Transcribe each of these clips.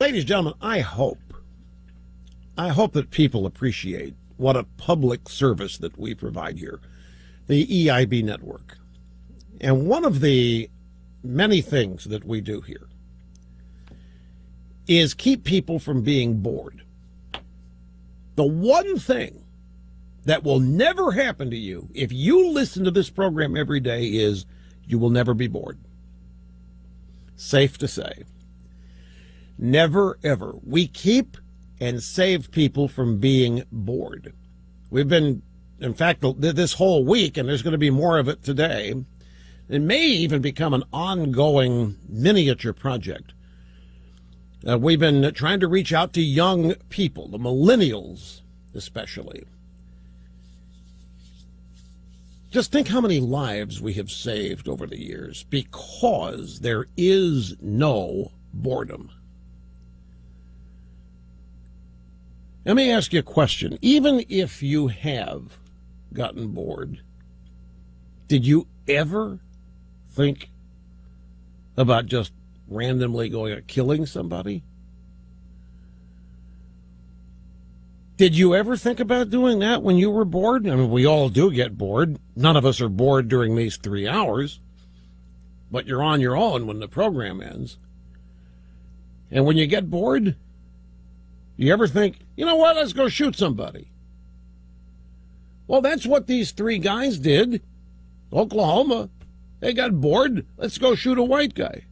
Ladies and gentlemen, I hope that people appreciate what a public service that we provide here, the EIB network. And one of the many things that we do here is keep people from being bored. The one thing that will never happen to you if you listen to this program every day is you will never be bored. Safe to say. Never, ever. We keep and save people from being bored. We've been, in fact, this whole week, and there's going to be more of it today, it may even become an ongoing miniature project. We've been trying to reach out to young people, the millennials especially. Just think how many lives we have saved over the years because there is no boredom. Let me ask you a question. Even if you have gotten bored, did you ever think about just randomly going and killing somebody? Did you ever think about doing that when you were bored? I mean, we all do get bored. None of us are bored during these 3 hours, but you're on your own when the program ends. And when you get bored, you ever think, you know what, let's go shoot somebody? Well, that's what these 3 guys did. Oklahoma. They got bored. Let's go shoot a white guy.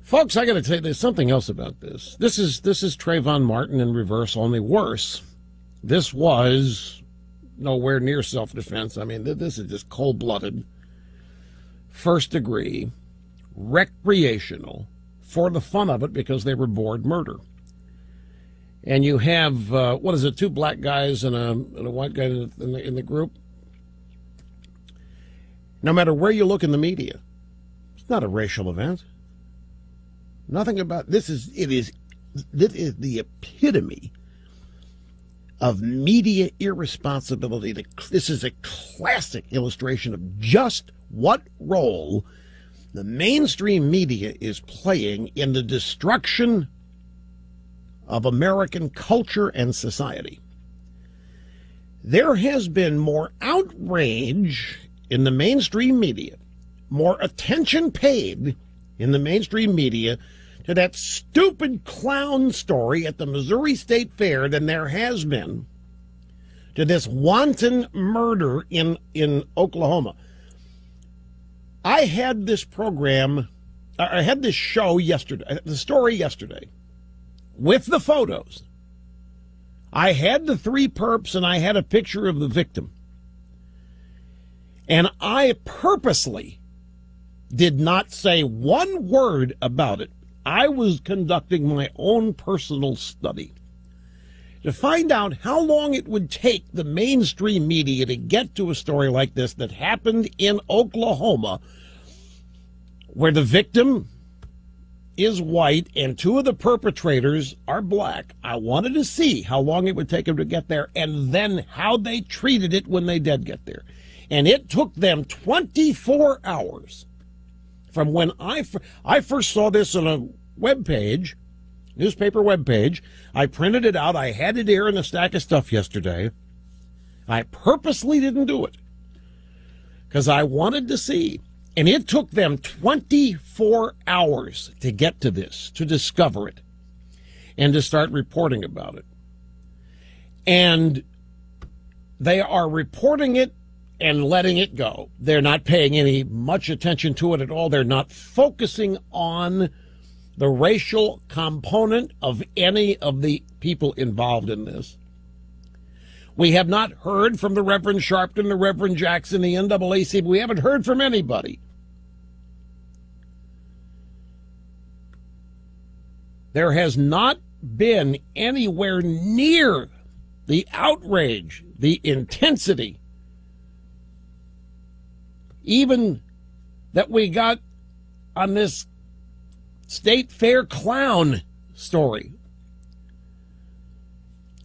Folks, I got to tell you, there's something else about this. This is Trayvon Martin in reverse, only worse. This was nowhere near self-defense. I mean, this is just cold-blooded, first degree, recreational, for the fun of it because they were bored murder. And you have, 2 black guys and a white guy in the group? No matter where you look in the media, it's not a racial event. Nothing about this is the epitome of media irresponsibility. This is a classic illustration of just what role the mainstream media is playing in the destruction of American culture and society. There has been more outrage in the mainstream media, more attention paid in the mainstream media to that stupid clown story at the Missouri State Fair than there has been to this wanton murder in Oklahoma. I had this show yesterday, the story yesterday, with the photos. I had the 3 perps and I had a picture of the victim. And I purposely did not say one word about it. I was conducting my own personal study to find out how long it would take the mainstream media to get to a story like this that happened in Oklahoma, where the victim is white and 2 of the perpetrators are black. I wanted to see how long it would take them to get there and then how they treated it when they did get there. And it took them 24 hours from when I first saw this on a newspaper web page. I printed it out. I had it here in a stack of stuff yesterday. I purposely didn't do it because I wanted to see. And it took them 24 hours to get to this, to discover it, and to start reporting about it. And they are reporting it and letting it go. They're not paying much attention to it at all. They're not focusing on the racial component of any of the people involved in this. We have not heard from the Reverend Sharpton, the Reverend Jackson, the NAACP. We haven't heard from anybody. There has not been anywhere near the outrage, the intensity, even that we got on this State Fair clown story.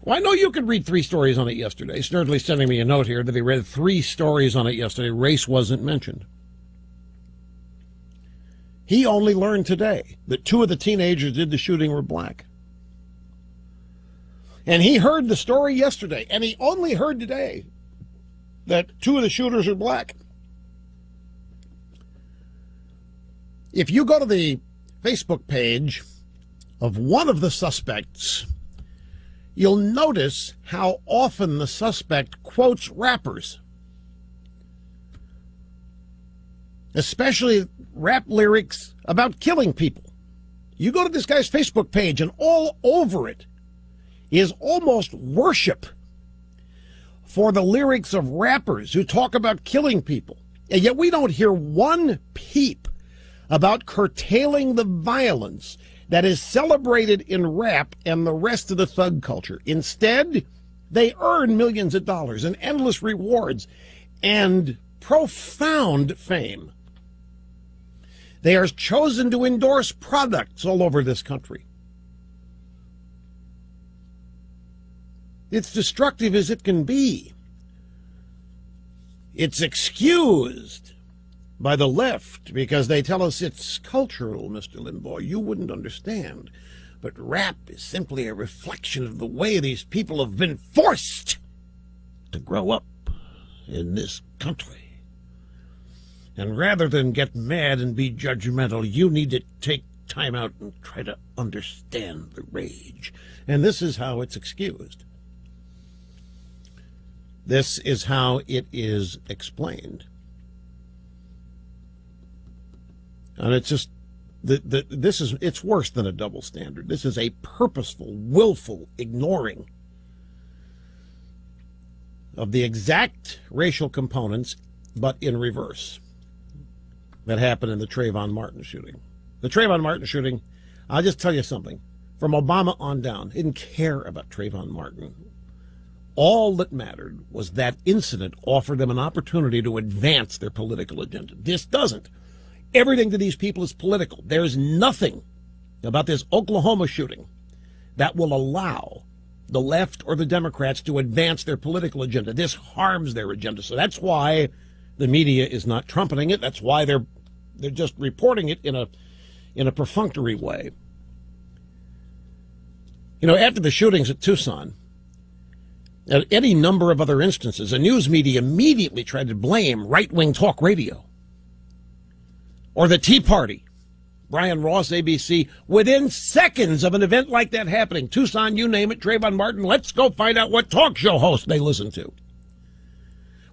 Well, I know you could read 3 stories on it yesterday. Snurdly sending me a note here that he read 3 stories on it yesterday. Race wasn't mentioned. He only learned today that 2 of the teenagers did the shooting were black. And he heard the story yesterday, and he only heard today that 2 of the shooters are black. If you go to the Facebook page of one of the suspects, you'll notice how often the suspect quotes rappers, especially rap lyrics about killing people. You go to this guy's Facebook page, and all over it is almost worship for the lyrics of rappers who talk about killing people. And yet we don't hear one peep about curtailing the violence that is celebrated in rap and the rest of the thug culture. Instead, they earn millions of dollars and endless rewards and profound fame. They are chosen to endorse products all over this country. It's destructive as it can be. It's excused by the left because they tell us it's cultural, Mr. Limbaugh. You wouldn't understand. But rap is simply a reflection of the way these people have been forced to grow up in this country. And rather than get mad and be judgmental, you need to take time out and try to understand the rage. And this is how it's excused. This is how it is explained. And it's just, it's worse than a double standard. This is a purposeful, willful ignoring of the exact racial components, but in reverse, that happened in the Trayvon Martin shooting. The Trayvon Martin shooting, I'll just tell you something. From Obama on down, didn't care about Trayvon Martin. All that mattered was that incident offered them an opportunity to advance their political agenda. This doesn't. Everything to these people is political. There's nothing about this Oklahoma shooting that will allow the left or the Democrats to advance their political agenda. This harms their agenda. So that's why the media is not trumpeting it. That's why they're just reporting it in a perfunctory way. You know, after the shootings at Tucson, at any number of other instances, the news media immediately tried to blame right-wing talk radio or the Tea Party. Brian Ross, ABC, within seconds of an event like that happening, Tucson, you name it, Trayvon Martin, let's go find out what talk show host they listen to.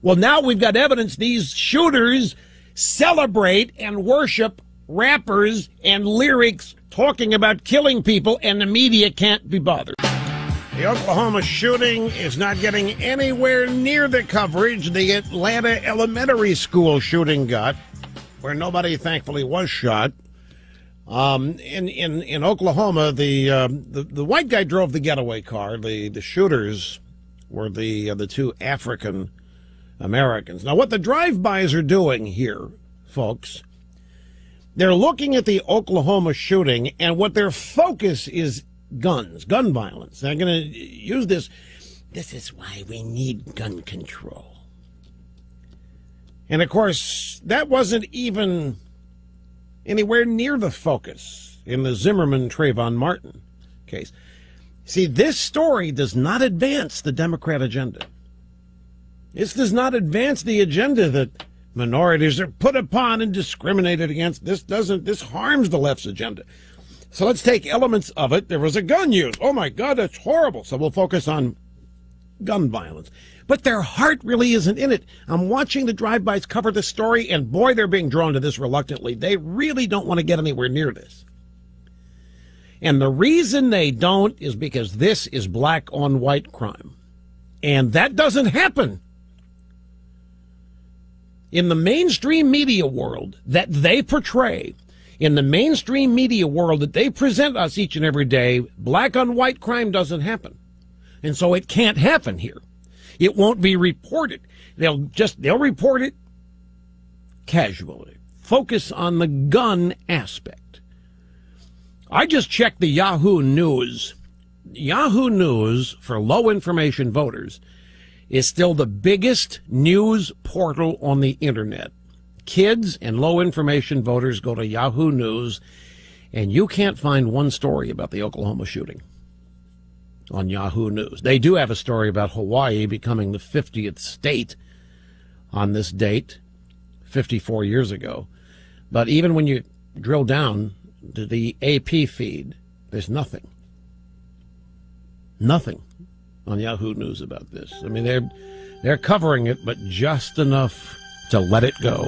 Well, now we've got evidence these shooters celebrate and worship rappers and lyrics talking about killing people, and the media can't be bothered. The Oklahoma shooting is not getting anywhere near the coverage the Atlanta elementary school shooting got, where nobody thankfully was shot. In Oklahoma, the white guy drove the getaway car. The shooters were the 2 African Americans. Now, what the drive-bys are doing here, folks, they're looking at the Oklahoma shooting, and what their focus is guns, gun violence. They're going to use this. This is why we need gun control. And, of course, that wasn't even anywhere near the focus in the Zimmerman Trayvon Martin case. See, this story does not advance the Democrat agenda. This does not advance the agenda that minorities are put upon and discriminated against. This harms the left's agenda. So let's take elements of it. There was a gun used. Oh, my God, that's horrible. So we'll focus on gun violence. But their heart really isn't in it. I'm watching the drive-bys cover the story, and boy, they're being drawn to this reluctantly. They really don't want to get anywhere near this. And the reason they don't is because this is black-on-white crime. And that doesn't happen in the mainstream media world that they portray. In the mainstream media world that they present us each and every day, black-on-white crime doesn't happen. And so it can't happen here. It won't be reported. They'll report it casually. Focus on the gun aspect. I just checked the Yahoo News. Yahoo News, for low-information voters, is still the biggest news portal on the internet. kids and low information voters go to Yahoo News, and you can't find one story about the Oklahoma shooting on Yahoo News. They do have a story about Hawaii becoming the 50th state on this date, 54 years ago. But even when you drill down to the AP feed, there's nothing. Nothing on Yahoo News about this. I mean, they're covering it, but just enough to let it go.